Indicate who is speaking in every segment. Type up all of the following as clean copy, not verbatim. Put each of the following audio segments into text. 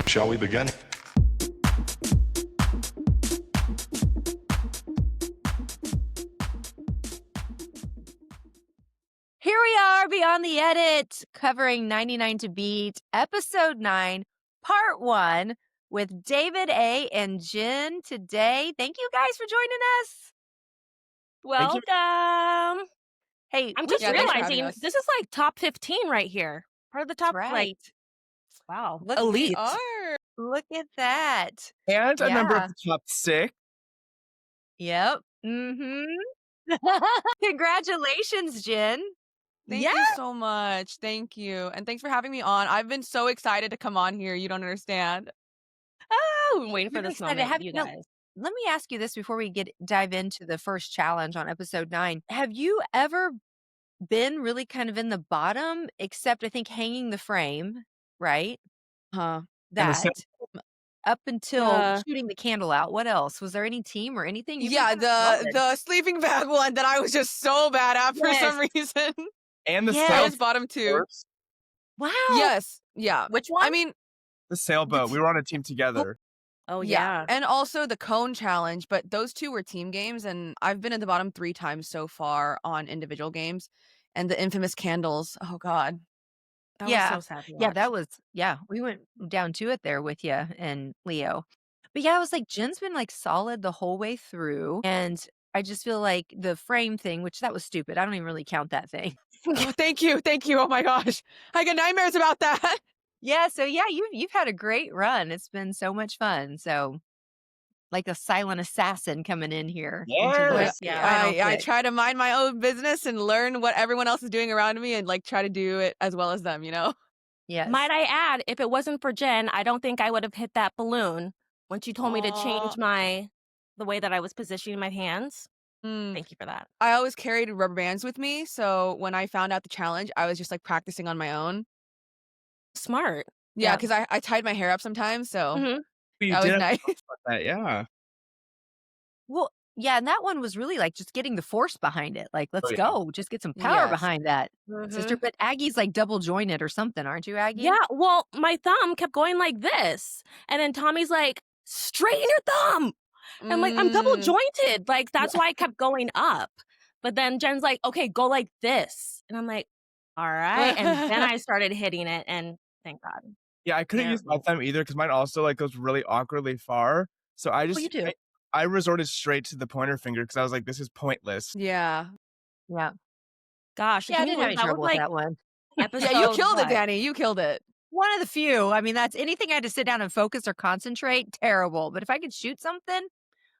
Speaker 1: Shall we begin?
Speaker 2: Here we are beyond the edit, covering 99 to Beat, episode 9, part 1, with David A. and Jen today. Thank you guys for joining us.
Speaker 3: Welcome.
Speaker 2: Hey,
Speaker 3: I'm
Speaker 2: we
Speaker 3: just
Speaker 2: did-
Speaker 3: realizing this is like top 15 right here. Part of the top,
Speaker 2: right.
Speaker 3: like, wow.
Speaker 2: Look,
Speaker 4: Elite.
Speaker 2: look at that.
Speaker 4: And a member
Speaker 2: Yeah.
Speaker 4: of the top 6.
Speaker 2: Yep. Congratulations, Jen.
Speaker 5: Thank you so much. Thank you. And thanks for having me on. I've been so excited to come on here. You don't understand.
Speaker 3: Oh, I'm waiting for
Speaker 2: You're
Speaker 3: this
Speaker 2: excited.
Speaker 3: moment, you
Speaker 2: Now,
Speaker 3: guys.
Speaker 2: let me ask you this before we dive into the first challenge on episode 9. Have you ever been really kind of in the bottom, except I think hanging the frame, right?
Speaker 5: Huh.
Speaker 2: That up until
Speaker 3: Uh,
Speaker 2: shooting the candle out. What else? Was there any team or anything? You've been
Speaker 5: Yeah,
Speaker 2: kind of solid.
Speaker 5: the sleeping bag one that I was just so bad at for some reason.
Speaker 4: And the
Speaker 2: Yes.
Speaker 5: I
Speaker 4: sail
Speaker 5: was bottom 2.
Speaker 4: course.
Speaker 2: Wow.
Speaker 5: Yes. Yeah.
Speaker 3: which one?
Speaker 5: I mean,
Speaker 4: The sailboat. We were on a team together.
Speaker 3: oh,
Speaker 5: yeah.
Speaker 3: yeah.
Speaker 5: And also the cone challenge, but those two were team games and I've been at the bottom 3 times so far on individual games. And the infamous candles. Oh god.
Speaker 3: That
Speaker 2: Yeah.
Speaker 3: was so sad to
Speaker 2: Yeah,
Speaker 3: watch.
Speaker 2: that was, we went down to it there with you and Leo. But yeah, I was like, Jen's been like solid the whole way through. And I just feel like the frame thing, which that was stupid. I don't even really count that thing.
Speaker 5: Oh, thank you. Thank you. Oh my gosh. I get nightmares about that.
Speaker 2: Yeah, so yeah, you've had a great run. It's been so much fun. So like a silent assassin coming in here. into the
Speaker 4: Yes.
Speaker 3: Yeah.
Speaker 2: final
Speaker 5: I
Speaker 2: click.
Speaker 5: try to mind my own business and learn what everyone else is doing around me and like try to do it as well as them, you know?
Speaker 2: Yes.
Speaker 3: Might I add, if it wasn't for Jen, I don't think I would have hit that balloon when she told me to change the way that I was positioning my hands.
Speaker 5: Mm.
Speaker 3: Thank you for that.
Speaker 5: I always carried rubber bands with me, so when I found out the challenge, I was just like practicing on my own.
Speaker 3: Smart.
Speaker 5: Yeah,
Speaker 2: Yeah.
Speaker 5: because I tied my hair up sometimes, so
Speaker 3: Mhm.
Speaker 4: You
Speaker 5: that was
Speaker 4: did have to
Speaker 5: nice.
Speaker 4: talk about that, yeah.
Speaker 2: Well, yeah, and that one was really like just getting the force behind it. Like, let's
Speaker 4: yeah.
Speaker 2: go. Just get some power
Speaker 5: Yes.
Speaker 2: behind that, sister.
Speaker 3: Mhm.
Speaker 2: But Aggie's like double jointed or something, aren't you, Aggie?
Speaker 3: Yeah, well, my thumb kept going like this. And then Tommy's like, straighten your thumb. And I'm like, I'm double
Speaker 5: Mm.
Speaker 3: jointed. Like, that's why I kept going up. But then Jen's like, okay, go like this. And I'm like, all right. And then I started hitting it. And thank God.
Speaker 4: Yeah, I couldn't use my thumb either because mine also like goes really awkwardly far. So I just
Speaker 2: you do.
Speaker 4: I resorted straight to the pointer finger because I was like, this is pointless.
Speaker 5: Yeah.
Speaker 2: Yeah.
Speaker 3: Gosh,
Speaker 2: Yeah, I
Speaker 3: can you
Speaker 2: didn't have any
Speaker 3: believe that
Speaker 2: trouble
Speaker 3: was
Speaker 2: with
Speaker 3: like
Speaker 2: that one.
Speaker 3: episode?
Speaker 5: Yeah, you killed it,
Speaker 2: what?
Speaker 5: Danny. You killed it.
Speaker 2: One of the few. I mean, that's anything I had to sit down and focus or concentrate, terrible. But if I could shoot something,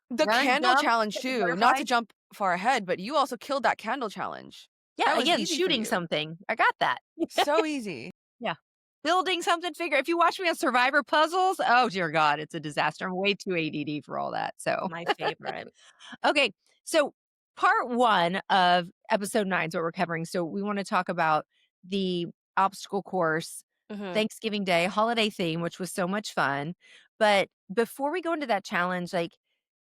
Speaker 5: The
Speaker 2: run,
Speaker 5: candle
Speaker 2: jump,
Speaker 5: challenge
Speaker 2: hit the
Speaker 5: too. Not
Speaker 2: butterfly.
Speaker 5: to jump far ahead, but you also killed that candle challenge.
Speaker 2: Yeah,
Speaker 5: That was
Speaker 2: again,
Speaker 5: easy for
Speaker 2: shooting
Speaker 5: you.
Speaker 2: something. I got that.
Speaker 5: So easy.
Speaker 2: Building something, figure. If you watch me on Survivor puzzles, oh dear God, it's a disaster. I'm way too ADD for all that. So
Speaker 3: My favorite.
Speaker 2: okay, so part 1 of episode 9 is what we're covering. So we want to talk about the obstacle course,
Speaker 3: Mhm.
Speaker 2: Thanksgiving Day holiday theme, which was so much fun. But before we go into that challenge, like,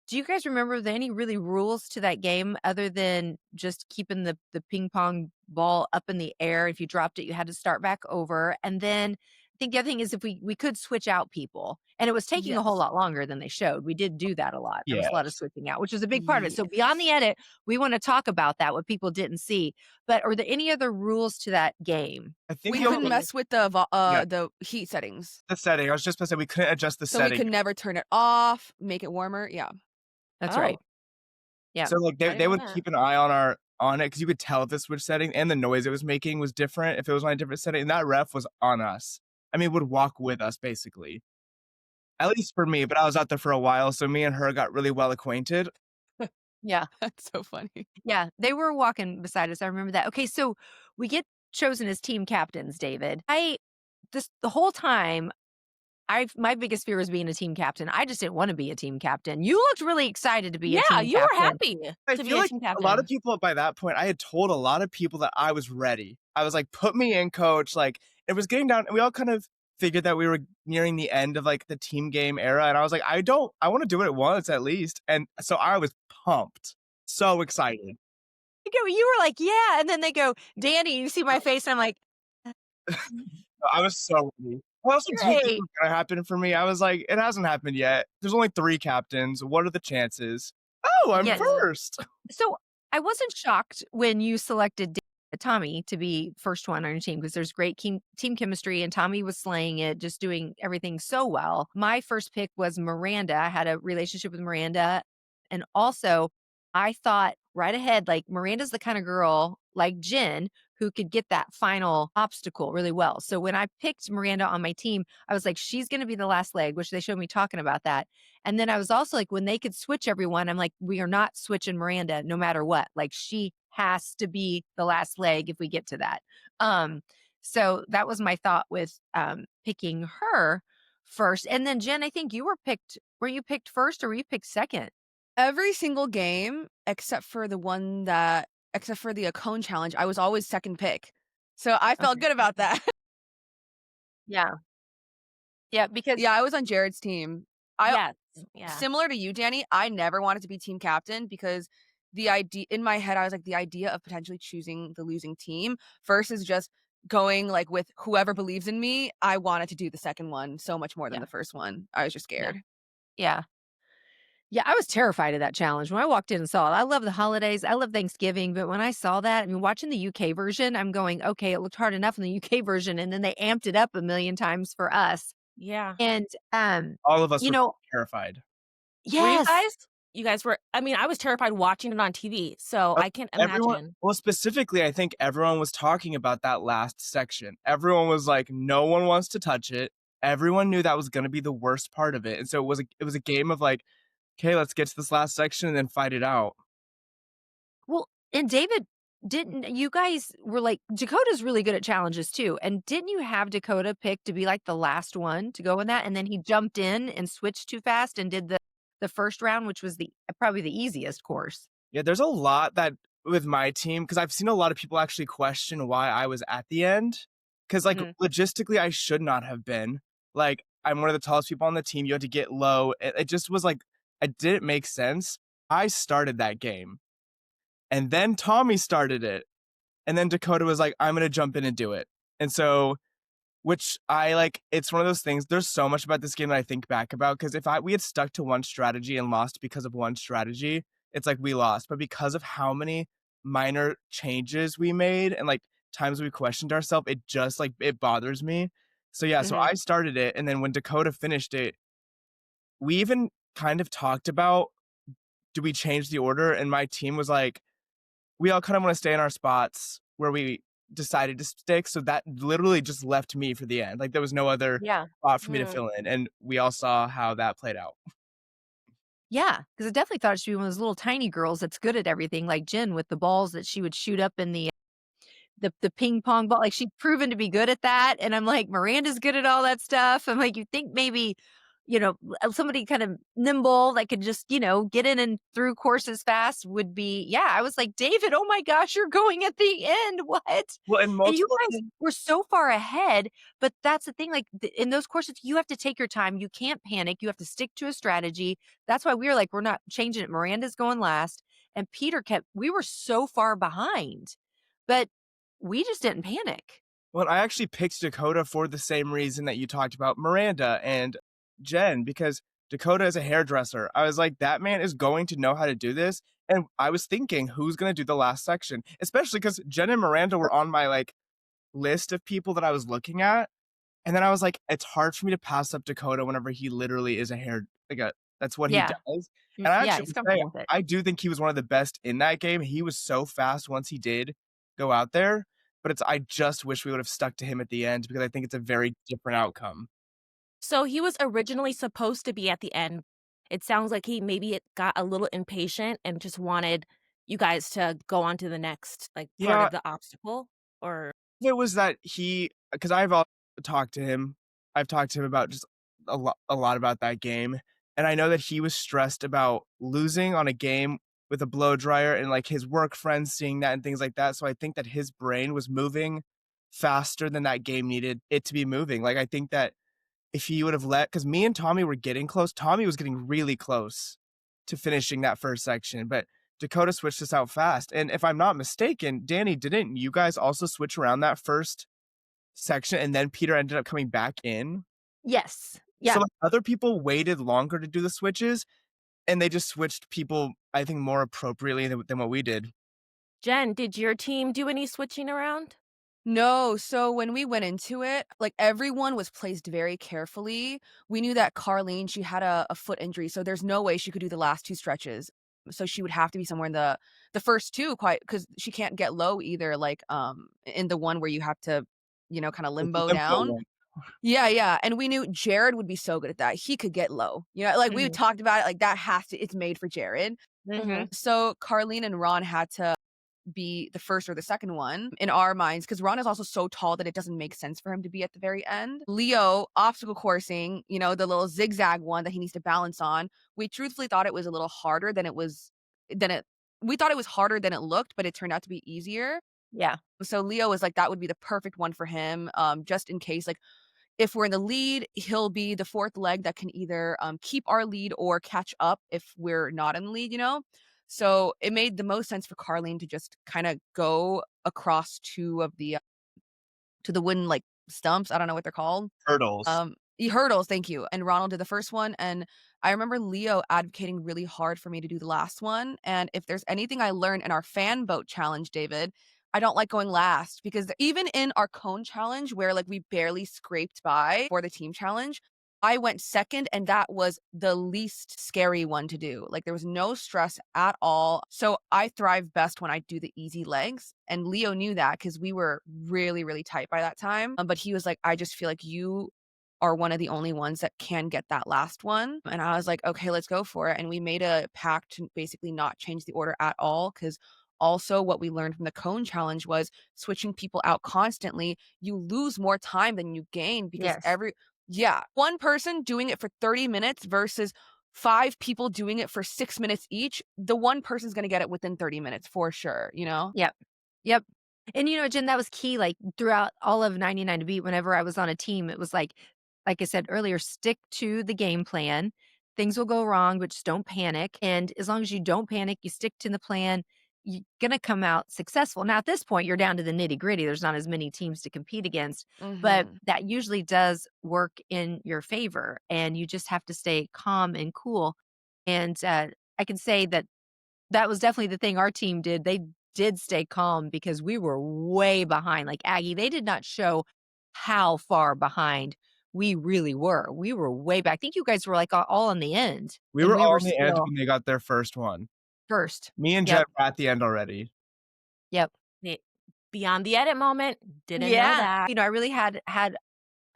Speaker 2: do you guys remember there any really rules to that game other than just keeping the ping pong ball up in the air? If you dropped it, you had to start back over. And then I think the other thing is if we could switch out people. And it was taking a whole
Speaker 3: Yes.
Speaker 2: lot longer than they showed. We did do that a lot. There was a lot of
Speaker 4: Yes.
Speaker 2: switching out, which was a big part of it. So beyond the edit, we want to talk about that, what people didn't see. But are there any other rules to that game?
Speaker 4: I think
Speaker 5: We
Speaker 4: the
Speaker 5: couldn't
Speaker 4: only
Speaker 5: mess with the heat settings.
Speaker 4: the setting. I was just gonna say we couldn't adjust the
Speaker 5: So
Speaker 4: setting.
Speaker 5: we could never turn it off, make it warmer. Yeah.
Speaker 2: That's
Speaker 3: Oh.
Speaker 2: right. Yeah.
Speaker 4: So like
Speaker 3: I didn't
Speaker 4: they
Speaker 3: know
Speaker 4: would
Speaker 3: that.
Speaker 4: keep an eye on it because you could tell if the switch setting and the noise it was making was different if it was on a different setting. And that ref was on us. I mean, would walk with us basically. At least for me, but I was out there for a while, so me and her got really well acquainted.
Speaker 2: Yeah.
Speaker 5: That's so funny.
Speaker 2: Yeah, they were walking beside us. I remember that. Okay, so we get chosen as team captains, David. The whole time, my biggest fear was being a team captain. I just didn't want to be a team captain. You looked really excited to be a
Speaker 3: Yeah,
Speaker 2: team
Speaker 3: you were
Speaker 2: captain.
Speaker 3: happy
Speaker 4: I
Speaker 3: to be
Speaker 4: feel
Speaker 3: a
Speaker 4: like
Speaker 3: team
Speaker 4: a lot of
Speaker 3: captain.
Speaker 4: people by that point, I had told a lot of people that I was ready. I was like, put me in, coach. Like, it was getting down, and we all kind of figured that we were nearing the end of like the team game era. And I was like, I want to do it once at least. And so I was pumped, so excited.
Speaker 2: You were like, yeah. And then they go, Danny, you see my face. And I'm like,
Speaker 4: I was so ready. I also didn't think it
Speaker 2: Great.
Speaker 4: was gonna happen for me. I was like, "It hasn't happened yet. There's only 3 captains. What are the chances?" "Oh, I'm
Speaker 2: Yes.
Speaker 3: Mhm.
Speaker 4: first."
Speaker 2: So, I wasn't shocked when you selected Tommy to be first one on your team because there's great team chemistry, and Tommy was slaying it, just doing everything so well. My first pick was Miranda. I had a relationship with Miranda, and also, I thought right ahead, like, Miranda's the kinda girl, like Jen, who could get that final obstacle really well. So, when I picked Miranda on my team, I was like, "She's gonna be the last leg," which they showed me talking about that. And then I was also like, when they could switch everyone, I'm like, we are not switching Miranda no matter what. Like she has to be the last leg if we get to that. Um, so that was my thought with picking her first. And then Jen, I think you were you picked first or were you picked second?
Speaker 5: Every single game except for the cone challenge, I was always second pick. So I felt
Speaker 2: Okay.
Speaker 5: good about that.
Speaker 2: Yeah. Yeah. Because
Speaker 5: Yeah, I was on Jared's team. I
Speaker 3: Yes. Yeah.
Speaker 5: Similar to you, Danny, I never wanted to be team captain because the idea in my head, I was like, the idea of potentially choosing the losing team versus just going like with whoever believes in me, I wanted to do the second one so much more than
Speaker 2: yeah.
Speaker 5: the first one. I was just
Speaker 2: Yeah.
Speaker 5: scared.
Speaker 2: Yeah. Yeah, I was terrified of that challenge when I walked in and saw it. I love the holidays. I love Thanksgiving, but when I saw that, I mean, watching the UK version, I'm going, okay, it looked hard enough in the UK version, and then they amped it up a million times for us.
Speaker 3: Yeah.
Speaker 2: And
Speaker 4: All of us
Speaker 2: you
Speaker 4: were
Speaker 2: know,
Speaker 4: terrified.
Speaker 3: Were you
Speaker 2: yes.
Speaker 3: guys? You guys were I mean, I was terrified watching it on TV, so
Speaker 4: Uh,
Speaker 3: I can't
Speaker 4: everyone
Speaker 3: imagine.
Speaker 4: well, specifically, I think everyone was talking about that last section. Everyone was like, "No one wants to touch it." Everyone knew that was gonna be the worst part of it, and so it was a game of like, "Okay, let's get to this last section and then fight it out."
Speaker 2: Well, and David, didn't you guys were like Dakota's really good at challenges too. And didn't you have Dakota picked to be like the last one to go in that? And then he jumped in and switched too fast and did the first round, which was the probably the easiest course.
Speaker 4: Yeah, there's a lot that with my team because I've seen a lot of people actually question why I was at the end. Because like
Speaker 2: Mhm.
Speaker 4: logistically, I should not have been. Like I'm one of the tallest people on the team. You had to get low. It just was like it didn't make sense. I started that game, and then Tommy started it, and then Dakota was like, "I'm gonna jump in and do it." And so which I like it's one of those things there's so much about this game that I think back about because if we had stuck to one strategy and lost because of one strategy, it's like we lost. But because of how many minor changes we made and like times we questioned ourselves, it just like it bothers me. So yeah, so
Speaker 2: Mhm.
Speaker 4: I started it and then when Dakota finished it, we even kind of talked about do we change the order? And my team was like, we all kind of want to stay in our spots where we decided to stick. So that literally just left me for the end. Like there was no other
Speaker 2: Yeah.
Speaker 4: spot for me to
Speaker 3: Mm.
Speaker 4: fill in. And we all saw how that played out.
Speaker 2: Yeah, because I definitely thought she'd be one of those little tiny girls that's good at everything, like Jen with the balls that she would shoot up in the ping pong ball, like, she'd proven to be good at that, and I'm like, "Miranda's good at all that stuff." I'm like, "You think maybe, somebody kind of nimble that could just, get in and through courses fast would be." Yeah, I was like, "David, oh my gosh, you're going at the end, what?"
Speaker 4: Well, in
Speaker 2: And you
Speaker 4: multiple
Speaker 2: guys were so far ahead, but that's the thing, like, in those courses, you have to take your time, you can't panic, you have to stick to a strategy. That's why we were like, "We're not changing it, Miranda's going last," and Peter kept we were so far behind, but we just didn't panic.
Speaker 4: well, I actually picked Dakota for the same reason that you talked about Miranda and Jen, because Dakota is a hairdresser. I was like, that man is going to know how to do this. And I was thinking, who's going to do the last section? Especially because Jen and Miranda were on my like list of people that I was looking at. And then I was like, it's hard for me to pass up Dakota whenever he literally is a hair like a that's what he
Speaker 2: Yeah.
Speaker 4: does. And I
Speaker 2: Yeah,
Speaker 4: actually
Speaker 2: he's
Speaker 4: would say
Speaker 2: comfortable with it.
Speaker 4: I do think he was one of the best in that game. He was so fast once he did go out there, but it's I just wish we would have stuck to him at the end because I think it's a very different outcome.
Speaker 3: So he was originally supposed to be at the end. It sounds like he maybe got a little impatient and just wanted you guys to go on to the next, like, part
Speaker 4: Yeah,
Speaker 3: of the obstacle, or
Speaker 4: it was that he because talked to him. I've talked to him about just a lot about that game, and I know that he was stressed about losing on a game with a blow dryer and like his work friends seeing that and things like that. So I think that his brain was moving faster than that game needed it to be moving. Like I think that if he would have let because me and Tommy were getting close. Tommy was getting really close to finishing that first section, but Dakota switched us out fast. And if I'm not mistaken, Danny, didn't you guys also switch around that first section, and then Peter ended up coming back in.
Speaker 2: Yes.
Speaker 4: So,
Speaker 2: Yep.
Speaker 4: like, other people waited longer to do the switches, and they just switched people, I think, more appropriately than what we did.
Speaker 3: Jen, did your team do any switching around?
Speaker 5: No, so when we went into it, like, everyone was placed very carefully. We knew that Carlene, she had a foot injury, so there's no way she could do the last 2 stretches. So she would have to be somewhere in the first 2 quite because she can't get low either, like, in the one where you have to, kinda
Speaker 4: Like the
Speaker 5: limbo
Speaker 4: limbo
Speaker 5: down.
Speaker 4: one.
Speaker 5: Yeah, yeah, and we knew Jared would be so good at that. He could get low. Like, we
Speaker 3: Mhm.
Speaker 5: talked about it, like, that has to it's made for Jared.
Speaker 3: Mhm.
Speaker 5: So Carlene and Ron had to be the first or the second one in our minds because Ron is also so tall that it doesn't make sense for him to be at the very end. Leo, obstacle coursing, the little zigzag one that he needs to balance on. We truthfully thought it was a little harder than it we thought it was harder than it looked, but it turned out to be easier.
Speaker 2: Yeah.
Speaker 5: So Leo was like that would be the perfect one for him, just in case, like, if we're in the lead, he'll be the 4th leg that can either, keep our lead or catch up if we're not in the lead. So, it made the most sense for Carlene to just kinda go across 2 of the, to the wooden, like, stumps, I don't know what they're called.
Speaker 4: Hurdles.
Speaker 5: Hurdles, thank you, and Ronald did the first one, and I remember Leo advocating really hard for me to do the last one, and if there's anything I learned in our fan boat challenge, David, I don't like going last because even in our cone challenge where, like, we barely scraped by for the team challenge, I went 2nd, and that was the least scary one to do. Like, there was no stress at all, so I thrive best when I do the easy legs, and Leo knew that because we were really, really tight by that time, but he was like, "I just feel like you are one of the only ones that can get that last one." And I was like, "Okay, let's go for it." And we made a pact to basically not change the order at all because also what we learned from the cone challenge was switching people out constantly, you lose more time than you gain because
Speaker 2: Yes.
Speaker 5: one person doing it for 30 minutes versus 5 people doing it for 6 minutes each, the one person's gonna get it within 30 minutes for sure?
Speaker 2: Yep. Yep. And, Jen, that was key, like, throughout all of 99 to beat, whenever I was on a team, it was like I said earlier, stick to the game plan. Things will go wrong, but just don't panic, and as long as you don't panic, you stick to the plan, you're gonna come out successful. Now, at this point, you're down to the nitty-gritty, there's not as many teams to compete against, but
Speaker 5: Mhm.
Speaker 2: that usually does work in your favor, and you just have to stay calm and cool, and, I can say that that was definitely the thing our team did. They did stay calm because we were way behind. Like Aggie, they did not show how far behind we really were. We were way back. I think you guys were like all on the end
Speaker 4: We
Speaker 2: and
Speaker 4: were
Speaker 2: we
Speaker 4: all
Speaker 2: were
Speaker 4: in the end
Speaker 2: still
Speaker 4: when they got their first one.
Speaker 2: first.
Speaker 4: Me and Jen
Speaker 2: Yep.
Speaker 4: were at the end already.
Speaker 2: Yep.
Speaker 3: The beyond the edit moment, didn't know
Speaker 2: Yeah.
Speaker 3: that.
Speaker 2: I really had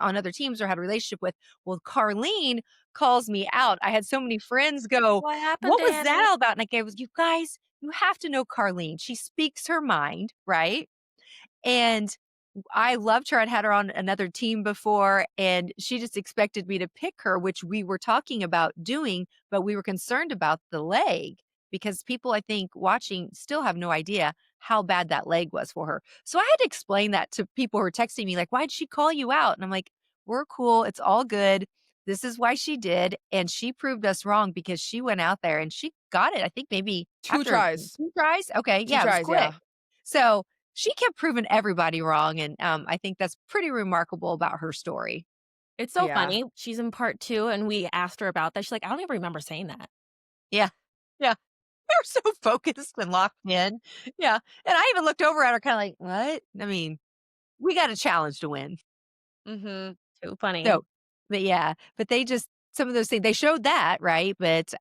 Speaker 2: on other teams or had a relationship with, well, Carlene calls me out. I had so many friends go,
Speaker 3: What happened,
Speaker 2: "What was that
Speaker 3: Danny?
Speaker 2: all about?" And I was, "You guys, you have to know Carlene. She speaks her mind, right?" And I loved her. I'd had her on another team before, and she just expected me to pick her, which we were talking about doing, but we were concerned about the leg because people, I think, watching still have no idea how bad that leg was for her. So I had to explain that to people who were texting me, like, "Why'd she call you out?" And I'm like, "We're cool. It's all good. This is why she did." And she proved us wrong because she went out there and she got it. I think maybe
Speaker 5: 2
Speaker 2: after
Speaker 5: tries.
Speaker 2: 2 tries. Okay.
Speaker 5: 2
Speaker 2: Yeah, it was
Speaker 5: tries,
Speaker 2: quick.
Speaker 5: yeah.
Speaker 2: So she kept proving everybody wrong, and, I think that's pretty remarkable about her story.
Speaker 3: It's so
Speaker 5: Yeah.
Speaker 3: funny. She's in part 2, and we asked her about that. She's like, "I don't even remember saying that."
Speaker 2: Yeah. Yeah. We're so focused and locked in. Yeah, and I even looked over at her kinda like, "What?" I mean, we got a challenge to win.
Speaker 5: Mhm.
Speaker 3: Too funny.
Speaker 2: So but yeah, but they just some of those things they showed that, right? But,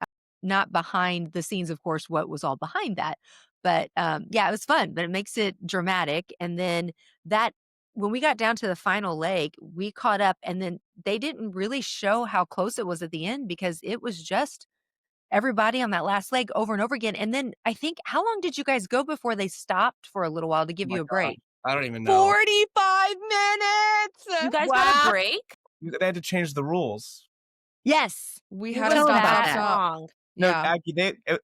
Speaker 2: not behind the scenes, of course, what was all behind that. But, yeah, it was fun, but it makes it dramatic, and then that when we got down to the final leg, we caught up, and then they didn't really show how close it was at the end because it was just everybody on that last leg over and over again, and then I think how long did you guys go before they stopped for a little while to
Speaker 4: Oh
Speaker 2: give
Speaker 4: my
Speaker 2: you a
Speaker 4: god.
Speaker 2: break?
Speaker 4: I don't even know.
Speaker 5: 45
Speaker 3: You
Speaker 5: minutes!
Speaker 3: guys got a
Speaker 2: Wow.
Speaker 3: break?
Speaker 4: They had to change the rules.
Speaker 2: Yes.
Speaker 5: We
Speaker 3: It
Speaker 5: had a
Speaker 3: was
Speaker 2: Tell 'em
Speaker 5: stop,
Speaker 2: about
Speaker 5: stop,
Speaker 3: that
Speaker 2: that.
Speaker 5: stop.
Speaker 3: long.
Speaker 4: No,
Speaker 5: Yeah.
Speaker 4: Aggie,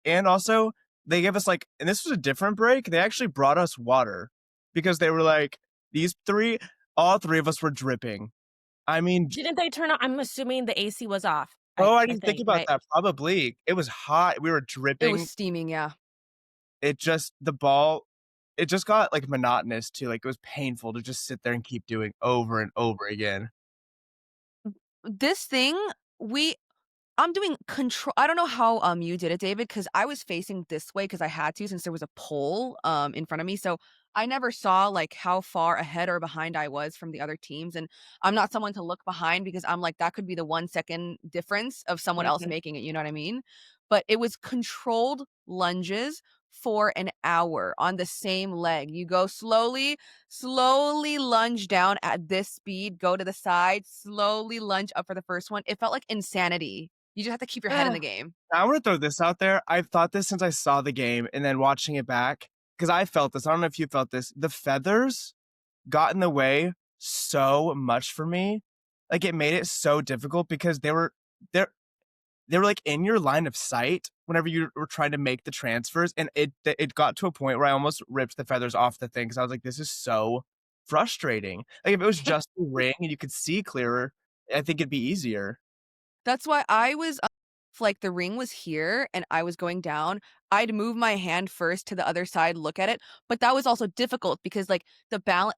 Speaker 4: and also they gave us like, and this was a different break. They actually brought us water because they were like, these three, all three of us were dripping. I mean,
Speaker 3: Didn't they turn on I'm assuming the AC was off,
Speaker 4: oh, I
Speaker 3: I
Speaker 4: didn't think
Speaker 3: think,
Speaker 4: about
Speaker 3: right?
Speaker 4: that. Probably. It was hot. We were
Speaker 5: It was
Speaker 4: dripping.
Speaker 5: steaming, yeah.
Speaker 4: It just, the ball. it just got, like, monotonous too, like, it was painful to just sit there and keep doing over and over again.
Speaker 5: This thing, we I'm doing control. I don't know how, you did it, David, because I was facing this way because I had to since there was a pole, in front of me, so I never saw, like, how far ahead or behind I was from the other teams, and I'm not someone to look behind because I'm like, that could be the 1 second difference of someone else
Speaker 3: Mhm.
Speaker 5: making it, you know what I mean? But it was controlled lunges for an hour on the same leg. You go slowly, slowly lunge down at this speed, go to the side, slowly lunge up for the first one. It felt like insanity. You just have to keep your head in the
Speaker 2: Ugh,
Speaker 5: game.
Speaker 4: I wanna throw this out there. I've thought this since I saw the game and then watching it back because I felt this. I don't know if you felt this. The feathers got in the way so much for me. Like, it made it so difficult because they're they were, like, in your line of sight whenever you were trying to make the transfers, and it got to a point where I almost ripped the feathers off the thing because I was like, "This is so frustrating." Like, if it was just the ring and you could see clearer, I think it'd be easier.
Speaker 5: That's why I was, if, like, the ring was here and I was going down, I'd move my hand first to the other side, look at it, but that was also difficult because, like, the balance.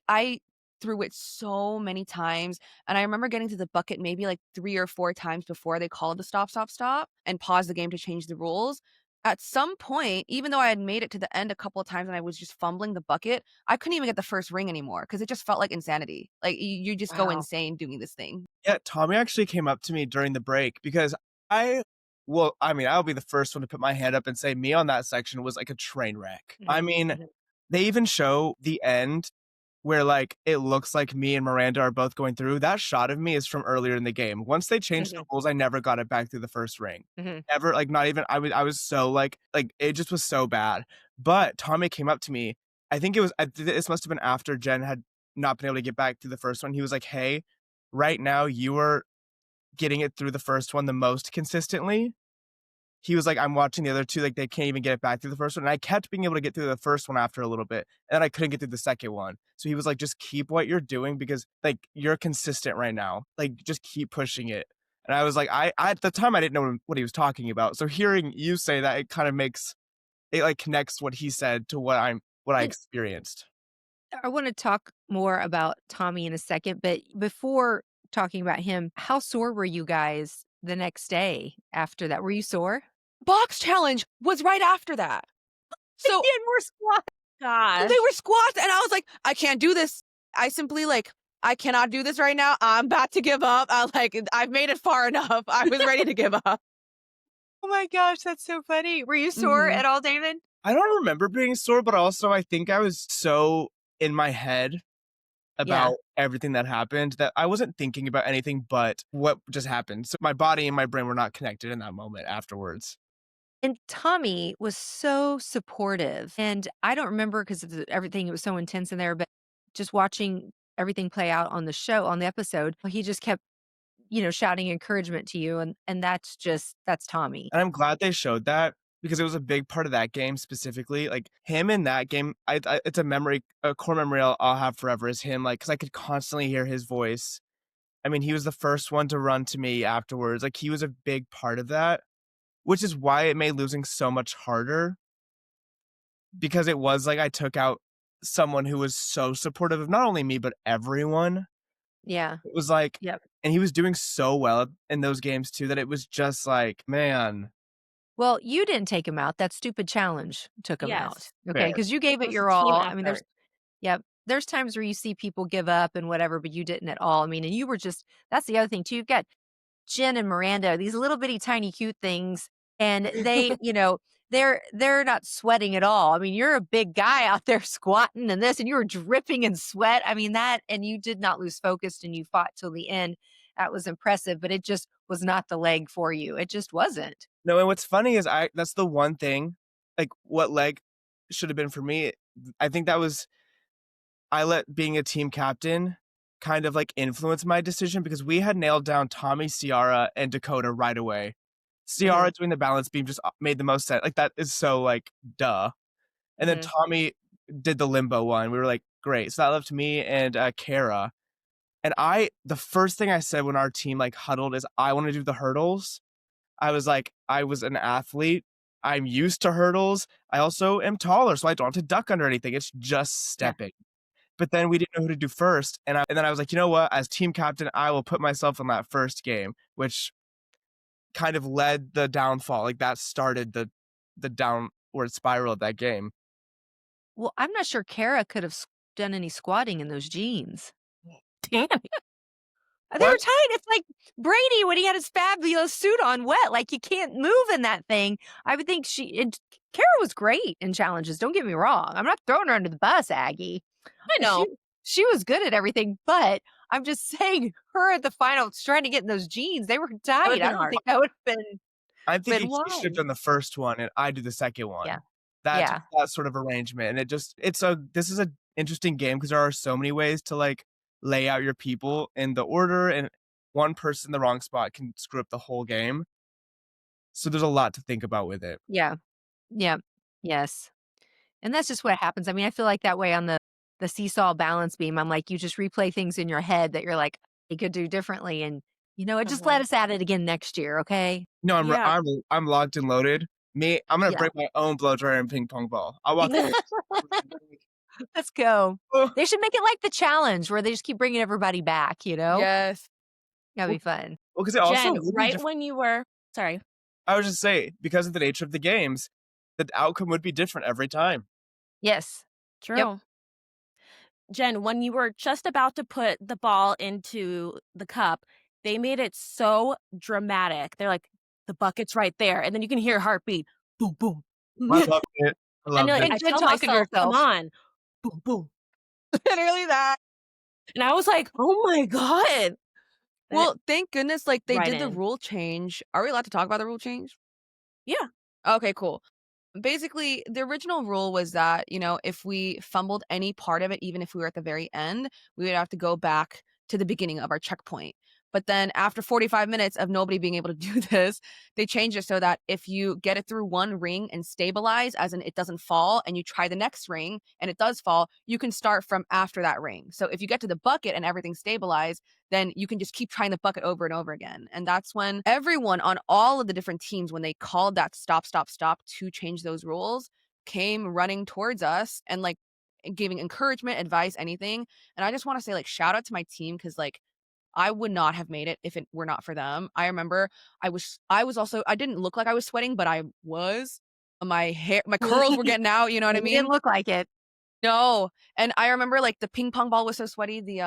Speaker 5: I threw it so many times, and I remember getting to the bucket maybe, like, 3 or 4 times before they called the stop, stop, stop, and paused the game to change the rules. At some point, even though I had made it to the end a couple of times and I was just fumbling the bucket, I couldn't even get the first ring anymore because it just felt like insanity. Like, you just go
Speaker 2: wow.
Speaker 5: insane doing this thing.
Speaker 4: Yeah, Tommy actually came up to me during the break because I well, I mean, I'll be the first one to put my hand up and say me on that section was like a train wreck. I
Speaker 3: Mhm,
Speaker 4: mean,
Speaker 3: mhm,
Speaker 4: they even show the end where, like, it looks like me and Miranda are both going through. That shot of me is from earlier in the game. Once they changed the
Speaker 3: mhm,
Speaker 4: rules, I never got it back through the first ring.
Speaker 3: mhm.
Speaker 4: Ever, like, not even I was so, like, it just was so bad. But Tommy came up to me. I think it was this must have been after Jen had not been able to get back through the first one. He was like, "Hey, right now you are getting it through the first one the most consistently." He was like, "I'm watching the other 2, like, they can't even get it back through the first one," and I kept being able to get through the first one after a little bit, and I couldn't get through the second one. So he was like, "Just keep what you're doing because, like, you're consistent right now. Like, just keep pushing it." And I was like, I at the time, I didn't know what he was talking about. So hearing you say that, it kind of makes it, like, connects what he said to what I
Speaker 2: And
Speaker 4: experienced.
Speaker 2: I wanna talk more about Tommy in a second, but before talking about him, how sore were you guys the next day after that? Were you sore?
Speaker 5: Box challenge was right after that. So
Speaker 2: And more squat.
Speaker 5: they
Speaker 3: Gosh.
Speaker 5: were squats, and I was like, "I can't do this." I simply, like, "I cannot do this right now. I'm about to give up." I like, "I've made it far enough." I was ready to give up.
Speaker 2: Oh my gosh, that's so funny. Were you sore
Speaker 5: Mhm.
Speaker 2: at all, David?
Speaker 4: I don't remember being sore, but also I think I was so in my head
Speaker 2: Yeah.
Speaker 4: about everything that happened that I wasn't thinking about anything but what just happened. So my body and my brain were not connected in that moment afterwards.
Speaker 2: And Tommy was so supportive, and I don't remember 'cause of everything, it was so intense in there, but just watching everything play out on the show on the episode, he just kept, shouting encouragement to you, and that's Tommy.
Speaker 4: And I'm glad they showed that because it was a big part of that game specifically. Like him in that game, it's a memory, a core memory I'll have forever is him. Like, because I could constantly hear his voice. I mean, he was the first one to run to me afterwards. Like, he was a big part of that, which is why it made losing so much harder because it was like I took out someone who was so supportive of not only me, but everyone.
Speaker 2: Yeah.
Speaker 4: It was like,
Speaker 2: Yep.
Speaker 4: and he was doing so well in those games too that it was just like, man,
Speaker 2: Well, you didn't take him out, that stupid challenge took him out,
Speaker 3: Yes.
Speaker 2: okay?
Speaker 4: fair.
Speaker 2: Because you gave
Speaker 3: It
Speaker 2: it
Speaker 3: was a
Speaker 2: your
Speaker 3: team
Speaker 2: all. I mean,
Speaker 3: effort.
Speaker 2: yep, there's times where you see people give up and whatever, but you didn't at all. I mean, and you were just that's the other thing too, you've got Jen and Miranda, these little bitty tiny cute things, and they're not sweating at all. I mean, you're a big guy out there squatting and this, and you were dripping in sweat. I mean, that and you did not lose focus and you fought till the end. That was impressive, but it just was not the leg for you. It just wasn't.
Speaker 4: No, and what's funny is that's the one thing, like, what leg should have been for me, I think that was I let being a team captain kind of, like, influence my decision because we had nailed down Tommy, Ciara, and Dakota right away. Ciara
Speaker 2: Mhm,
Speaker 4: doing the balance beam just, made the most sense, like, that is so, like, duh, and then
Speaker 2: mhm.
Speaker 4: Tommy did the limbo one, we were like, "Great," so that left me and, Kara, and the first thing I said when our team, like, huddled is, "I wanna do the hurdles." I was like, I was an athlete I'm used to hurdles. I also am taller, so I don't have to duck under anything. It's just
Speaker 2: Yeah.
Speaker 4: stepping. But then we didn't know who to do first, and then I was like, "You know what? As team captain, I will put myself in that first game," which kind of led the downfall. Like, that started the downward spiral of that game.
Speaker 2: Well, I'm not sure Kara could have done any squatting in those jeans.
Speaker 3: Damn.
Speaker 2: They were
Speaker 4: What?
Speaker 2: tight. It's like Brady when he had his fabulous suit on wet. Like, you can't move in that thing. I would think Kara was great in challenges. Don't get me wrong. I'm not throwing her under the bus, Aggie.
Speaker 3: I know.
Speaker 2: She was good at everything, but I'm just saying, her at the final trying to get in those jeans, they were
Speaker 3: That would've
Speaker 2: tight. I
Speaker 3: been
Speaker 2: don't
Speaker 3: hard.
Speaker 2: think that would have
Speaker 4: I'm
Speaker 2: been
Speaker 4: thinking he should have
Speaker 2: wise.
Speaker 4: done the first one and I do the second
Speaker 2: Yeah.
Speaker 4: one.
Speaker 2: Yeah.
Speaker 4: That sort of arrangement, and this is a interesting game because there are so many ways to, like, lay out your people in the order, and one person in the wrong spot can screw up the whole game. So there's a lot to think about with it.
Speaker 2: Yeah. Yeah. Yes. And that's just what happens. I mean, I feel like that way on the seesaw balance beam. I'm like, you just replay things in your head that you're like, "You could do differently," and, just let
Speaker 3: Mhm.
Speaker 2: us at it again next year, okay?
Speaker 4: No,
Speaker 3: Yeah.
Speaker 4: I'm locked and loaded. I'm gonna
Speaker 2: Yeah.
Speaker 4: break my own blow dryer and ping pong ball. I'll walk in
Speaker 2: Let's go.
Speaker 4: oh,
Speaker 2: They should make it like the challenge where they just keep bringing everybody back, you know?
Speaker 5: Yes.
Speaker 2: That'd
Speaker 4: well,
Speaker 2: be fun.
Speaker 4: well, 'cause it also
Speaker 3: Jen,
Speaker 4: would be
Speaker 3: right
Speaker 4: different.
Speaker 3: when you were sorry.
Speaker 4: I was just say, because of the nature of the games, the outcome would be different every time.
Speaker 2: Yes. Yep.
Speaker 3: True. Jen, when you were just about to put the ball into the cup, they made it so dramatic. They're like, "The bucket's right there," and then you can hear a heartbeat, boom, boom.
Speaker 4: I loved it. I
Speaker 3: And you're
Speaker 4: loved
Speaker 3: like,
Speaker 4: it.
Speaker 2: And
Speaker 3: I
Speaker 2: Jen
Speaker 3: tell
Speaker 2: talking to
Speaker 3: myself, "Come
Speaker 2: herself.
Speaker 3: on." Boom, boom.
Speaker 5: Literally that.
Speaker 3: And I was like, "Oh my god." Then it
Speaker 5: Well, thank goodness, like, they
Speaker 3: right
Speaker 5: did the
Speaker 3: in.
Speaker 5: rule change. Are we allowed to talk about the rule change?
Speaker 3: Yeah.
Speaker 5: Okay, cool. Basically, the original rule was that, if we fumbled any part of it, even if we were at the very end, we would have to go back to the beginning of our checkpoint. But then after 45 minutes of nobody being able to do this, they changed it so that if you get it through one ring and stabilize, as in it doesn't fall, and you try the next ring and it does fall, you can start from after that ring. So if you get to the bucket and everything's stabilized, then you can just keep trying the bucket over and over again. And that's when everyone on all of the different teams, when they called that stop, stop, stop to change those rules, came running towards us and like giving encouragement, advice, anything. And I just want to say, like, shout out to my team because, like, I would not have made it if it were not for them. I remember I was also I didn't look like I was sweating, but I was. My curls were getting out, you know what I
Speaker 2: You didn't
Speaker 5: mean?
Speaker 2: look like it.
Speaker 5: No, and I remember, like, the ping pong ball was so sweaty, the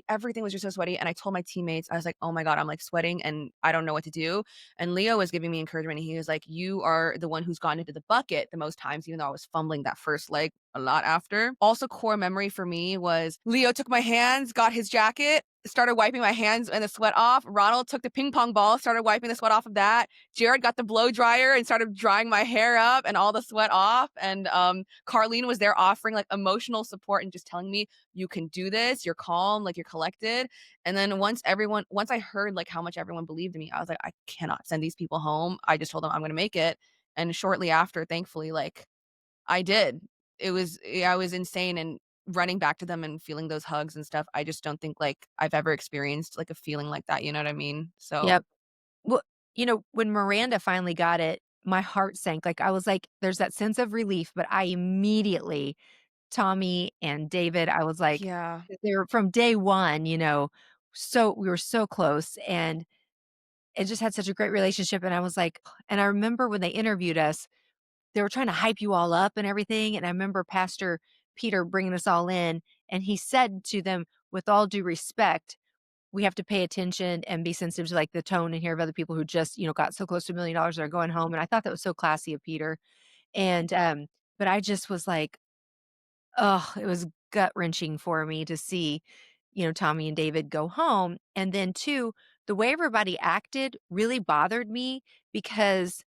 Speaker 5: everything was just so sweaty, and I told my teammates, I was like, "Oh my god, I'm, like, sweating, and I don't know what to do," and Leo was giving me encouragement, and he was like, "You are the one who's gone into the bucket the most times, even though I was fumbling that first leg a lot after." Also, core memory for me was Leo took my hands, got his jacket, started wiping my hands and the sweat off. Ronald took the ping pong ball, started wiping the sweat off of that. Jared got the blow dryer and started drying my hair up and all the sweat off, and, Carlene was there offering, like, emotional support and just telling me, "You can do this. You're calm, like, you're collected." And then once I heard, like, how much everyone believed in me, I was like, "I cannot send these people home." I just told them I'm gonna make it, and shortly after, thankfully, like, I did. I was insane, and running back to them and feeling those hugs and stuff, I just don't think, like, I've ever experienced, like, a feeling like that, you know what I mean? So
Speaker 2: Yep. Well, when Miranda finally got it, my heart sank. Like, I was like, there's that sense of relief, but I immediately Tommy and David, I was like,
Speaker 5: yeah.
Speaker 2: they were from day one, so we were so close, and it just had such a great relationship, and I was like and I remember when they interviewed us, they were trying to hype you all up and everything, and I remember Pastor Peter bringing us all in, and he said to them, "With all due respect, we have to pay attention and be sensitive to, like, the tone and hear of other people who just, got so close to $1,000,000 they're going home," and I thought that was so classy of Peter, and, but I just was like, oh, it was gut-wrenching for me to see, Tommy and David go home, and then 2, the way everybody acted really bothered me because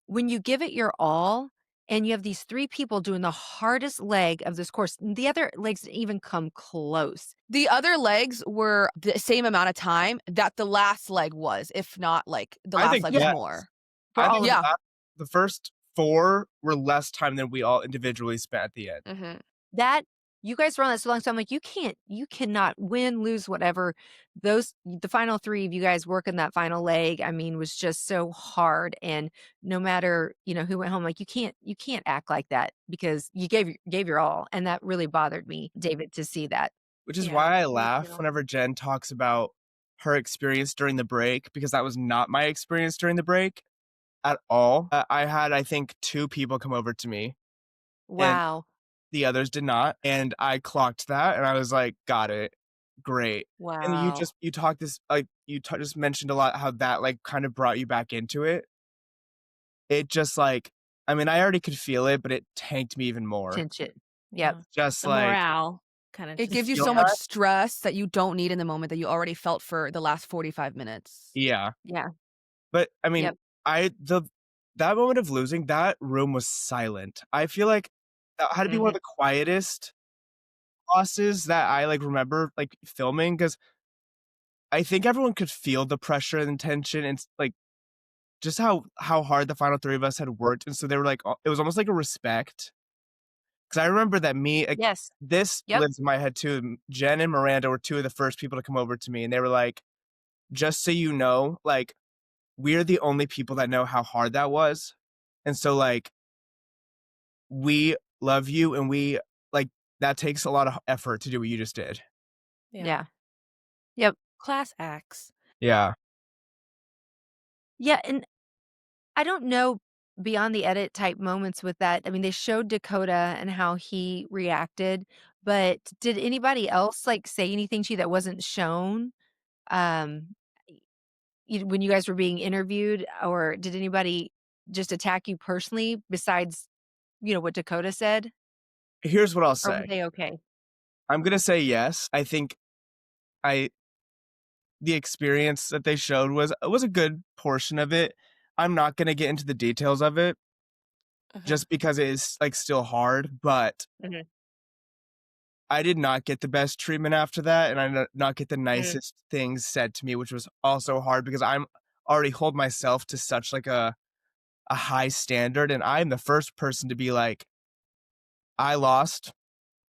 Speaker 2: when you give it your all and you have these 3 people doing the hardest leg of this course, the other legs didn't even come close.
Speaker 5: The other legs were the same amount of time that the last leg was, if not, like, the
Speaker 4: I
Speaker 5: last
Speaker 4: think
Speaker 5: leg was
Speaker 2: Yeah,
Speaker 4: yes.
Speaker 5: more.
Speaker 2: for
Speaker 4: I
Speaker 2: all
Speaker 4: think
Speaker 2: of
Speaker 5: Yeah.
Speaker 4: the first 4 were less time than we all individually spent at the end.
Speaker 5: Mhm.
Speaker 2: that you guys were on that so long, so I'm like, you cannot win, lose, whatever. The final 3 of you guys working that final leg, I mean, was just so hard, and no matter, who went home, like, you can't act like that because you gave your all, and that really bothered me, David, to see that.
Speaker 4: Which is
Speaker 3: Yeah,
Speaker 4: why I
Speaker 3: me
Speaker 4: laugh
Speaker 3: too.
Speaker 4: whenever Jen talks about her experience during the break, because that was not my experience during the break at all. I had, I think, 2 people come over to me, and
Speaker 2: Wow.
Speaker 4: the others did not, and I clocked that, and I was like, "Got it. Great." And
Speaker 2: Wow.
Speaker 4: you talked this like, just mentioned a lot how that, like, kind of brought you back into it. It just, like I mean, I already could feel it, but it tanked me even more.
Speaker 2: Tension. Yep.
Speaker 3: Yeah.
Speaker 4: Just,
Speaker 3: The
Speaker 4: like,
Speaker 3: morale kinda
Speaker 5: It
Speaker 4: you
Speaker 5: gives
Speaker 3: just
Speaker 5: you
Speaker 4: feel
Speaker 5: so much
Speaker 4: that?
Speaker 5: stress that you don't need in the moment that you already felt for the last 45 minutes.
Speaker 4: Yeah.
Speaker 2: Yeah.
Speaker 4: But, I mean,
Speaker 2: Yep.
Speaker 4: I the that moment of losing, that room was silent. I feel like that had to be one of
Speaker 2: Mhm.
Speaker 4: the quietest losses that I, like, remember, like, filming, because I think everyone could feel the pressure and tension and like, just how hard the final 3 of us had worked, and so they were like, it was almost like a respect. Because I remember that
Speaker 2: Yes.
Speaker 4: this
Speaker 2: Yep.
Speaker 4: lives in my head too. Jen and Miranda were 2 of the first people to come over to me, and they were like, "Just so you know, like, we're the only people that know how hard that was, and so, like, we love you, and we like, that takes a lot of effort to do what you just did."
Speaker 3: yeah.
Speaker 2: Yeah. Yep.
Speaker 3: Class acts.
Speaker 4: Yeah.
Speaker 2: Yeah, and I don't know beyond the edit type moments with that. I mean, they showed Dakota and how he reacted, but did anybody else, like, say anything to you that wasn't shown, um, when you guys were being interviewed, or did anybody just attack you personally besides, what Dakota said,
Speaker 4: Here's what I'll
Speaker 2: or were
Speaker 4: say.
Speaker 2: they okay?
Speaker 4: I'm gonna say yes. I think I the experience that they showed was a good portion of it. I'm not gonna get into the details of it
Speaker 3: Mhm.
Speaker 4: just because it is, like, still hard, but
Speaker 2: Mhm,
Speaker 4: I did not get the best treatment after that, and I did not get the
Speaker 2: mhm,
Speaker 4: nicest things said to me, which was also hard because I'm already hold myself to such, like, a high standard, and I'm the first person to be like, "I lost,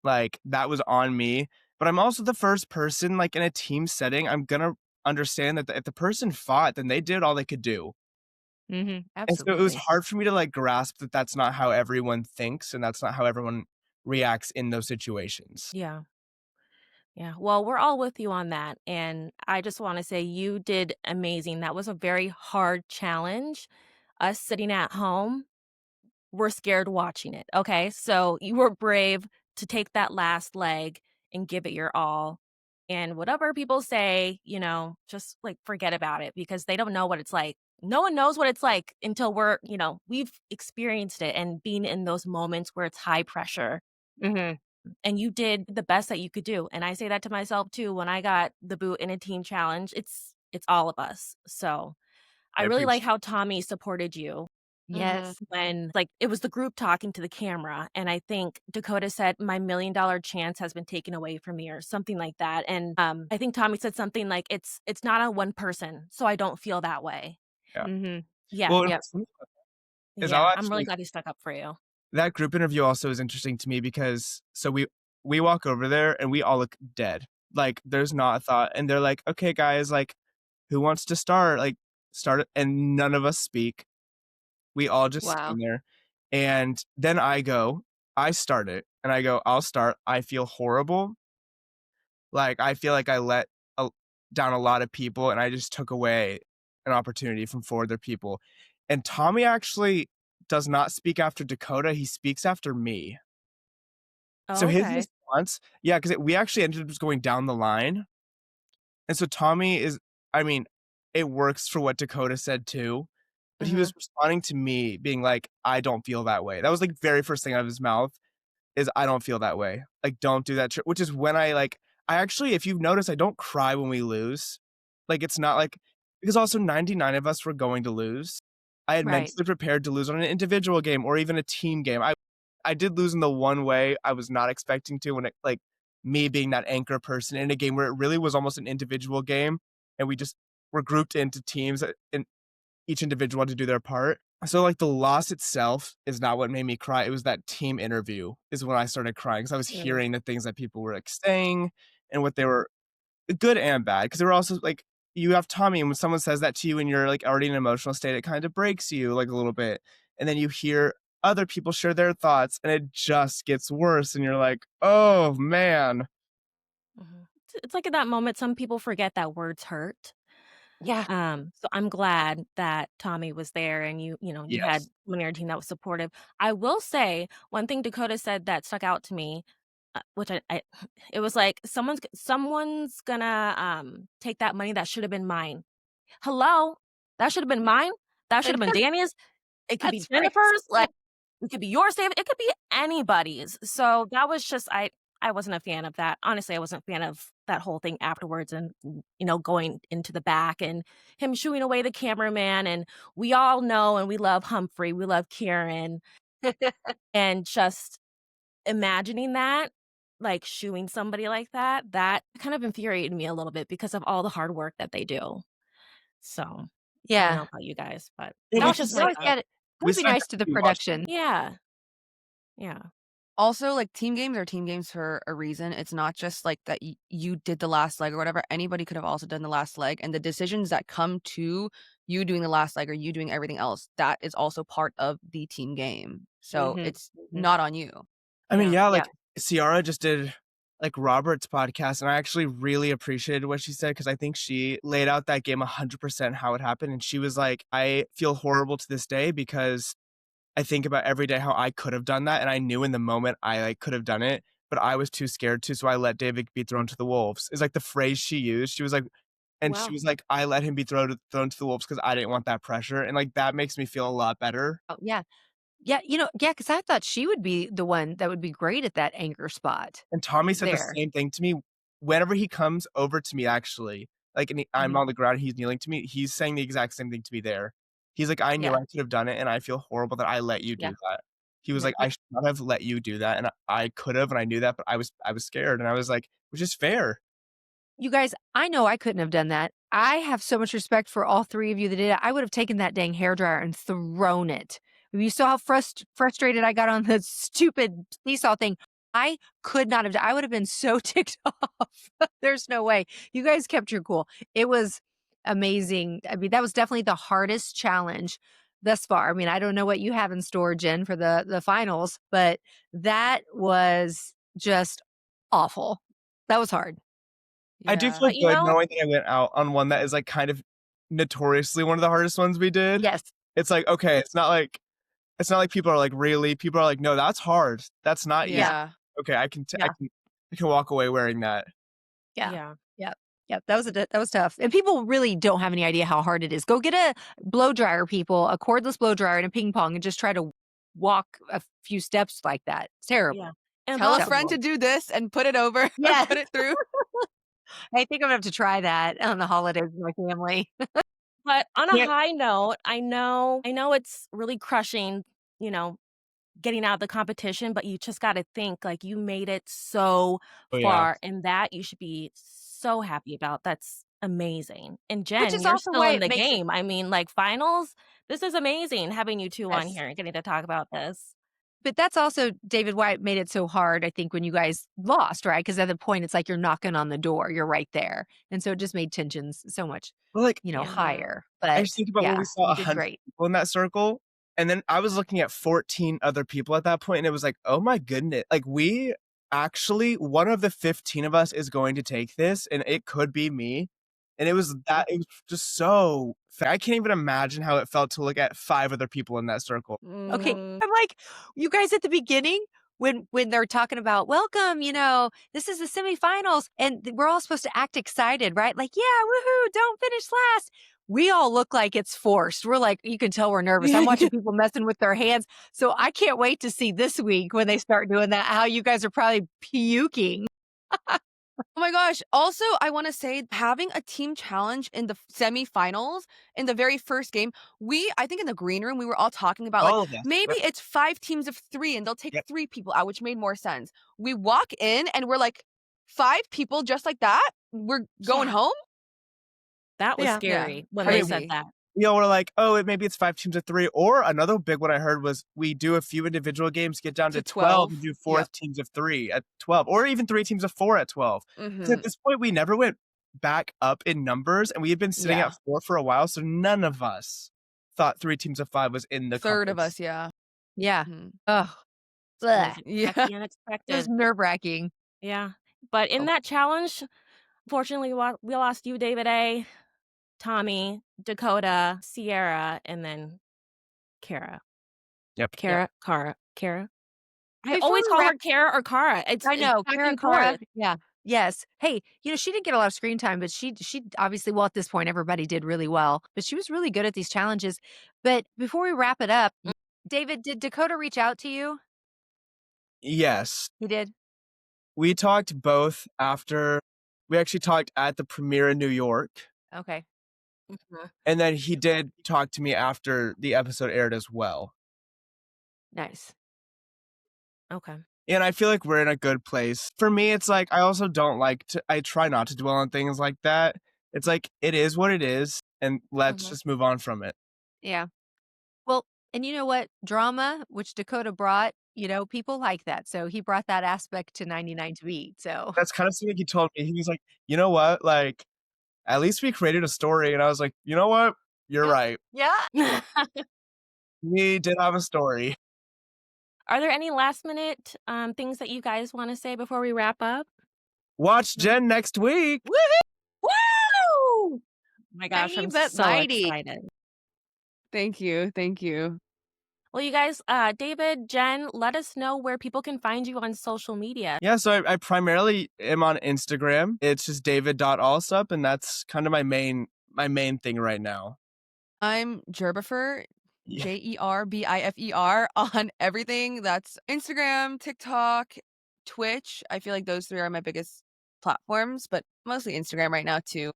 Speaker 4: like, that was on me," but I'm also the first person, like, in a team setting, I'm gonna understand that if the person fought, then they did all they could do.
Speaker 2: mhm,
Speaker 4: And so it was
Speaker 2: absolutely.
Speaker 4: hard for me to, like, grasp that that's not how everyone thinks, and that's not how everyone reacts in those situations.
Speaker 3: Yeah. Yeah. Well, we're all with you on that. And I just want to say you did amazing. That was a very hard challenge. Us sitting at home, we're scared watching it. Okay. So you were brave to take that last leg and give it your all. And whatever people say, just like forget about it because they don't know what it's like. No one knows what it's like until we've experienced it and been in those moments where it's high pressure
Speaker 2: Mhm.
Speaker 3: and you did the best that you could do, and I say that to myself too when I got the boot in a team challenge, it's all of us, so, I
Speaker 4: I
Speaker 3: really like
Speaker 4: appreciate
Speaker 3: how Tommy supported you
Speaker 5: Mhm.
Speaker 2: Yes.
Speaker 3: when, like, it was the group talking to the camera, and I think Dakota said, "My $1,000,000 chance has been taken away from me," or something like that, and, I think Tommy said something like, "It's not on one person, so I don't feel that way."
Speaker 4: yeah.
Speaker 2: Mhm.
Speaker 3: Yeah,
Speaker 4: Well,
Speaker 2: Yep.
Speaker 4: is I'll
Speaker 3: yeah, I'm really
Speaker 4: actually
Speaker 3: glad he stuck up for you.
Speaker 4: that group interview also is interesting to me because so we walk over there and we all look dead. Like, there's not a thought, and they're like, "Okay, guys, like, who wants to start?" Like, start it, and none of us speak. We all just
Speaker 2: Wow.
Speaker 4: stand there, and then I start it, and I go, "I'll start." I feel horrible. Like, I feel like I let a down a lot of people, and I just took away an opportunity from 4 other people. And Tommy actually does not speak after Dakota, he speaks after me. So
Speaker 3: Oh,
Speaker 4: his
Speaker 3: okay.
Speaker 4: response yeah, 'cause we actually ended up just going down the line, and so Tommy is I mean, it works for what Dakota said too, but he was
Speaker 3: Mhm.
Speaker 4: responding to me being like, "I don't feel that way." That was, like, very first thing out of his mouth. Is I don't feel that way. Like, don't do that which is when I actually, if you've noticed, I don't cry when we lose. Like, it's not like because also 99 of us were going to lose. I had
Speaker 2: Right.
Speaker 4: mentally prepared to lose on an individual game or even a team game. I did lose in the one way I was not expecting to when it like, me being that anchor person in a game where it really was almost an individual game, and we just were grouped into teams, and each individual had to do their part. So, like, the loss itself is not what made me cry, it was that team interview is when I started crying, because I was
Speaker 3: Mm,
Speaker 4: hearing the things that people were, like, saying and what they were good and bad, because they were also, like, you have Tommy, and when someone says that to you and you're, like, already in an emotional state, it kind of breaks you, like, a little bit, and then you hear other people share their thoughts, and it just gets worse, and you're like, "Oh, man."
Speaker 3: mhm. It's like at that moment, some people forget that words hurt.
Speaker 2: Yeah.
Speaker 3: So I'm glad that Tommy was there and you had
Speaker 4: Yes.
Speaker 3: someone on your team that was supportive. I will say one thing Dakota said that stuck out to me, which I it was like someone's gonna take that money that should have been mine. Hello, that should have been mine. That
Speaker 2: I
Speaker 3: should have been
Speaker 2: know,
Speaker 3: Danny's. It could be
Speaker 2: that's
Speaker 3: Jennifer's.
Speaker 2: crazy.
Speaker 3: Like it could be yours, David. It could be anybody's. So that was just I wasn't a fan of that. Honestly, I wasn't a fan of that whole thing afterwards and going into the back and him shooing away the cameraman and we all know and we love Humphrey, we love Kieran and just imagining that like shooing somebody like that, that kind of infuriated me a little bit because of all the hard work that they do. So, I don't know
Speaker 2: Yeah.
Speaker 3: about you guys, but
Speaker 4: Well,
Speaker 3: that
Speaker 2: And
Speaker 3: was
Speaker 4: we
Speaker 3: just
Speaker 2: you
Speaker 3: my
Speaker 2: always
Speaker 3: thought.
Speaker 4: we
Speaker 2: gotta be
Speaker 4: saw
Speaker 2: nice to the
Speaker 4: we watched it.
Speaker 2: production.
Speaker 3: Yeah. Yeah.
Speaker 5: Also, like, team games are team games for a reason. It's not just like that you did the last leg or whatever. Anybody could have also done the last leg, and the decisions that come to you doing the last leg or you doing everything else, that is also part of the team game. So
Speaker 2: Mhm,
Speaker 5: it's
Speaker 2: mhm.
Speaker 5: not on you.
Speaker 4: I mean,
Speaker 3: Yeah.
Speaker 4: yeah,
Speaker 2: Yeah.
Speaker 4: like, Ciara just did, like, Robert's podcast, and I actually really appreciated what she said, because I think she laid out that game 100% how it happened, and she was like, "I feel horrible to this day because I think about every day how I could have done that, and I knew in the moment I, like, could have done it, but I was too scared to, so I let David be thrown to the wolves," is, like, the phrase she used. She was like, and she
Speaker 3: Wow.
Speaker 4: was like, "I let him be thrown to the wolves because I didn't want that pressure," and, like, that makes me feel a lot better.
Speaker 2: Oh, yeah. Yeah, yeah, because I thought she would be the one that would be great at that anchor spot
Speaker 4: And Tommy said the
Speaker 2: there.
Speaker 4: same thing to me whenever he comes over to me, actually, like, and I'm
Speaker 3: Mhm.
Speaker 4: on the ground, he's kneeling to me, he's saying the exact same thing to me there. He's like, "I knew
Speaker 2: Yeah,
Speaker 4: I could have done it, and I feel horrible that I let you
Speaker 2: yeah,
Speaker 4: do that." He was
Speaker 2: yeah,
Speaker 4: like,
Speaker 2: yeah.
Speaker 4: "I should not have let you do that, and I could have, and I knew that, but I was scared," and I was like, "Which is fair."
Speaker 2: You guys, I know I couldn't have done that. I have so much respect for all 3 of you that did it. I would have taken that dang hairdryer and thrown it. You saw how frustrated I got on the stupid seesaw thing. I could not have I would have been so ticked off. There's no way. You guys kept your cool. It was amazing. I mean, that was definitely the hardest challenge thus far. I mean, I don't know what you have in store, Jen, for the finals, but that was just awful. That was hard.
Speaker 4: I do
Speaker 5: Yeah.
Speaker 4: feel
Speaker 3: But,
Speaker 4: good knowing that I went out on one that is, like, kind of notoriously one of the hardest ones we did.
Speaker 2: Yes.
Speaker 4: It's like, okay, it's not like people are like, "Really?" People are like, "No, that's hard. That's not easy."
Speaker 2: Yeah.
Speaker 5: Yeah.
Speaker 4: Okay, I can t
Speaker 2: Yeah.
Speaker 4: I can walk away wearing that.
Speaker 2: Yeah.
Speaker 3: yeah.
Speaker 2: Yep. Yep. That was tough. And people really don't have any idea how hard it is. Go get a blow dryer, people, a cordless blow dryer and a ping pong and just try to walk a few steps like that. It's
Speaker 3: Yeah.
Speaker 2: terrible.
Speaker 5: Tell a
Speaker 2: So,
Speaker 5: friend to
Speaker 3: Impossible.
Speaker 5: do this and put it over or
Speaker 2: yeah,
Speaker 5: put it through.
Speaker 2: I think I'm gonna have to try that on the holidays with my family.
Speaker 3: But on a
Speaker 4: Yeah.
Speaker 3: high note, I know it's really crushing, you know, getting out of the competition, but you just gotta think, like, you made it so
Speaker 4: Oh, yeah.
Speaker 3: far, and that you should be so happy about. That's amazing. And
Speaker 2: Which
Speaker 3: Jen,
Speaker 2: is
Speaker 3: you're
Speaker 2: also
Speaker 3: still
Speaker 2: why
Speaker 3: in
Speaker 2: it
Speaker 3: the
Speaker 2: makes it
Speaker 3: game. I mean, like, finals, this is amazing having you 2 on
Speaker 2: yes.
Speaker 3: here and getting to talk about this.
Speaker 2: But that's also, David, why it made it so hard, I think, when you guys lost, right? Because at the point, it's like you're knocking on the door. You're right there. And so it just made tensions so much,
Speaker 4: But, like,
Speaker 3: Yeah.
Speaker 2: higher.
Speaker 4: I
Speaker 2: But
Speaker 4: just think about when
Speaker 2: yeah,
Speaker 4: we saw
Speaker 2: you did
Speaker 4: 100
Speaker 2: great.
Speaker 4: people in that circle, and then I was looking at 14 other people at that point, and it was like, "Oh my goodness." Like, we actually one of the 15 of us is going to take this, and it could be me. And it was just so I can't even imagine how it felt to look at 5 other people in that circle.
Speaker 2: Okay.
Speaker 5: Mm.
Speaker 2: I'm like, you guys at the beginning when they're talking about welcome, this is the semifinals and we're all supposed to act excited, right? Like, yeah, woohoo, don't finish last. We all look like it's forced. We're like, you can tell we're nervous. I'm watching people messing with their hands. So I can't wait to see this week when they start doing that, how you guys are probably puking.
Speaker 5: Oh my gosh. Also, I want to say having a team challenge in the semifinals in the very first game, I think in the green room, we were all talking about like
Speaker 4: All of us.
Speaker 5: maybe
Speaker 4: Yep,
Speaker 5: it's 5 teams of 3 and they'll take
Speaker 4: yep.
Speaker 5: 3 people out, which made more sense. We walk in and we're like 5 people just like that. We're going
Speaker 3: Yeah.
Speaker 5: home.
Speaker 3: That was
Speaker 2: Yeah.
Speaker 5: Yeah.
Speaker 3: scary when
Speaker 4: I
Speaker 3: they
Speaker 4: mean,
Speaker 3: said
Speaker 5: Crazy.
Speaker 3: that.
Speaker 4: we're like, oh, maybe it's 5 teams of 3. Or another big one I heard was we do a few individual games, get down
Speaker 5: To
Speaker 4: to 12, and
Speaker 5: 12.
Speaker 4: do four
Speaker 5: Yep.
Speaker 4: teams of 3 at 12, or even 3 teams of 4 at 12. Because
Speaker 5: Mhm.
Speaker 4: at this point, we never went back up in numbers, and we had been sitting
Speaker 5: Yeah.
Speaker 4: at 4 for a while, so none of us thought 3 teams of 5 was in the
Speaker 5: Third of
Speaker 4: cards.
Speaker 5: us, yeah.
Speaker 2: Yeah.
Speaker 5: Mhm.
Speaker 2: Ugh.
Speaker 3: It's
Speaker 2: Bleh.
Speaker 3: always expect
Speaker 5: Yeah.
Speaker 3: the
Speaker 2: It was
Speaker 3: unexpected.
Speaker 2: nerve-wracking.
Speaker 3: Yeah. But in
Speaker 5: Oh,
Speaker 3: that challenge, fortunately, we lost you, David A., Tommy, Dakota, Sierra, and then Kara.
Speaker 4: Yep.
Speaker 5: yep.
Speaker 3: Kara. I
Speaker 2: Before
Speaker 3: always
Speaker 2: we
Speaker 3: call
Speaker 2: wrap
Speaker 3: her Kara or Kara.
Speaker 2: I
Speaker 3: It's
Speaker 2: know,
Speaker 3: back
Speaker 2: Kara
Speaker 3: and forth.
Speaker 2: Kara, yeah. Yes. Hey, she didn't get a lot of screen time, but she obviously well, at this point, everybody did really well, but she was really good at these challenges. But before we wrap it up,
Speaker 3: Mm,
Speaker 2: David, did Dakota reach out to you?
Speaker 4: Yes.
Speaker 2: He did?
Speaker 4: We talked both after we actually talked at the premiere in New York,
Speaker 2: Okay,
Speaker 3: mhm.
Speaker 4: and then he did talk to me after the episode aired as well.
Speaker 2: nice.
Speaker 3: Okay.
Speaker 4: And I feel like we're in a good place. For me, it's like I also don't like to I try not to dwell on things like that. It's like it is what it is, and let's
Speaker 3: Mhm.
Speaker 4: just move on from it.
Speaker 2: Yeah. Well, and you know what? Drama, which Dakota brought, people like that, so he brought that aspect to 99 to beat, so
Speaker 4: That's kind of something he told me. He was like, "You know what? Like, at least we created a story." And I was like, "You know what? You're
Speaker 2: Yep.
Speaker 4: right.
Speaker 2: Yeah.
Speaker 4: We did have a story."
Speaker 3: Are there any last minute things that you guys want to say before we wrap up?
Speaker 4: Watch
Speaker 3: No?
Speaker 4: Jen next week.
Speaker 2: Woohoo!
Speaker 3: Woo! Oh my gosh,
Speaker 2: Tiny
Speaker 3: I'm
Speaker 2: but
Speaker 3: so
Speaker 2: mighty.
Speaker 3: excited.
Speaker 5: Thank you. Thank you.
Speaker 3: Well, you guys, David, Jen, let us know where people can find you on social media.
Speaker 4: Yeah, so I primarily am on Instagram. It's just david.allsup, and that's kind of my main thing right now.
Speaker 5: I'm Jerbifer,
Speaker 4: Yeah.
Speaker 5: Jerbifer on everything. That's Instagram, TikTok, Twitch. I feel like those 3 are my biggest platforms, but mostly Instagram right now too.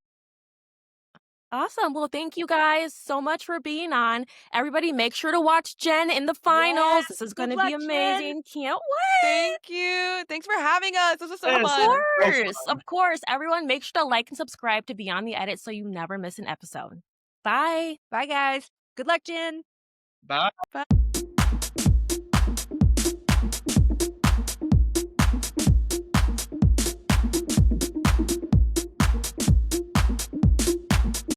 Speaker 3: Awesome. Well, thank you guys so much for being on. Everybody, make sure to watch Jen in the finals.
Speaker 2: Yes,
Speaker 3: This is going
Speaker 2: good
Speaker 3: to be
Speaker 2: luck, Jen.
Speaker 3: amazing. Can't wait.
Speaker 5: Thank you. Thanks for having us. This was so
Speaker 4: It
Speaker 3: Of
Speaker 4: is
Speaker 5: fun.
Speaker 4: so
Speaker 3: course.
Speaker 4: fun.
Speaker 3: Of course. Everyone, make sure to like and subscribe to Beyond the Edit so you never miss an episode. Bye.
Speaker 2: Bye, guys. Good luck, Jen.
Speaker 4: Bye.
Speaker 5: Bye.